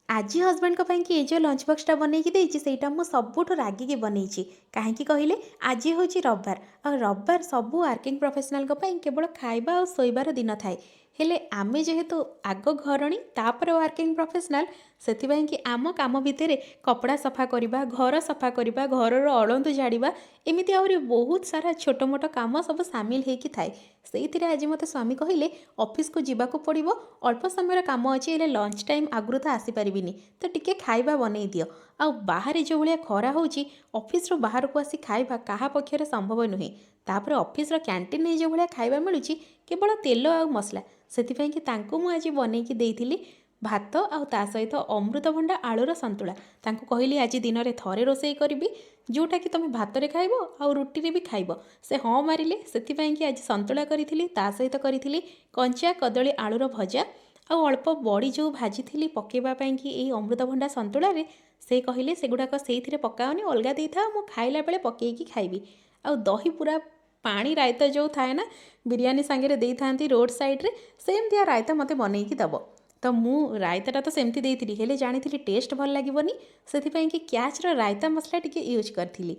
ଆଜି ହଜବେଣ୍ଡଙ୍କ ପାଇଁକି ଏ ଯେଉଁ ଲଞ୍ଚ ବକ୍ସଟା ବନେଇକି ଦେଇଛି ସେଇଟା ମୁଁ ସବୁଠୁ ରାଗିକି ବନେଇଛି। କାହିଁକି କହିଲେ, ଆଜି ହେଉଛି ରବିବାର, ଆଉ ରବିବାର ସବୁ ୱାର୍କିଂ ପ୍ରଫେସନାଲଙ୍କ ପାଇଁ କେବଳ ଖାଇବା ଆଉ ଶୋଇବାର ଦିନ ଥାଏ। ହେଲେ ଆମେ ଯେହେତୁ ଆଗ ଘରଣୀ ତାପରେ ୱାର୍କିଂ ପ୍ରଫେସନାଲ, ସେଥିପାଇଁ କି ଆମ କାମ ଭିତରେ କପଡ଼ା ସଫା କରିବା, ଘର ସଫା କରିବା, ଘରର ଅଳନ୍ଧୁ ଝାଡ଼ିବା, ଏମିତି ଆହୁରି ବହୁତ ସାରା ଛୋଟ ମୋଟ କାମ ସବୁ ସାମିଲ ହେଇକି ଥାଏ। ସେଇଥିରେ ଆଜି ମୋତେ ସ୍ୱାମୀ କହିଲେ ଅଫିସକୁ ଯିବାକୁ ପଡ଼ିବ, ଅଳ୍ପ ସମୟର କାମ ଅଛି, ହେଲେ ଲଞ୍ଚ ଟାଇମ୍ ଆଗରୁ ତ ଆସିପାରିବିନି, ତ ଟିକେ ଖାଇବା ବନେଇ ଦିଅ। ଆଉ ବାହାରେ ଯେଉଁ ଭଳିଆ ଖରା ହେଉଛି, ଅଫିସରୁ ବାହାରକୁ ଆସି ଖାଇବା କାହା ପକ୍ଷରେ ସମ୍ଭବ ନୁହେଁ। ତାପରେ ଅଫିସର କ୍ୟାଣ୍ଟିନରେ ଯେଉଁ ଭଳିଆ ଖାଇବା ମିଳୁଛି, କେବଳ ତେଲ ଆଉ ମସଲା। ସେଥିପାଇଁ କି ତାଙ୍କୁ ମୁଁ ଆଜି ବନେଇକି ଦେଇଥିଲି ଭାତ ଆଉ ତା ସହିତ ଅମୃତଭଣ୍ଡା ଆଳୁର ସନ୍ତୁଳା। ତାଙ୍କୁ କହିଲି ଆଜି ଦିନରେ ଥରେ ରୋଷେଇ କରିବି, ଯେଉଁଟାକି ତୁମେ ଭାତରେ ଖାଇବ ଆଉ ରୁଟିରେ ବି ଖାଇବ। ସେ ହଁ ମାରିଲେ, ସେଥିପାଇଁ କି ଆଜି ସନ୍ତୁଳା କରିଥିଲି, ତା ସହିତ କରିଥିଲି କଞ୍ଚା କଦଳୀ ଆଳୁର ଭଜା, ଆଉ ଅଳ୍ପ ବଡ଼ି ଯେଉଁ ଭାଜିଥିଲି ପକାଇବା ପାଇଁକି ଏଇ ଅମୃତଭଣ୍ଡା ସନ୍ତୁଳାରେ, ସେ କହିଲେ ସେଗୁଡ଼ାକ ସେଇଥିରେ ପକାଅନି, ଅଲଗା ଦେଇଥାଅ, ମୁଁ ଖାଇଲା ବେଳେ ପକେଇକି ଖାଇବି। ଆଉ ଦହି ପୁରା ପାଣି ରାଇତା ଯେଉଁ ଥାଏ ନା, ବିରିୟାନୀ ସାଙ୍ଗରେ ଦେଇଥାନ୍ତି ରୋଡ଼ ସାଇଡ଼ରେ, ସେମିତିଆ ରାଇତା ମୋତେ ବନେଇକି ଦେବ। ତ ମୁଁ ରାଇତାଟା ତ ସେମିତି ଦେଇଥିଲି, ହେଲେ ଜାଣିଥିଲି ଟେଷ୍ଟ ଭଲ ଲାଗିବନି, ସେଥିପାଇଁ କି କ୍ୟାଚ୍ର ରାଇତା ମସଲା ଟିକେ ୟୁଜ୍ କରିଥିଲି।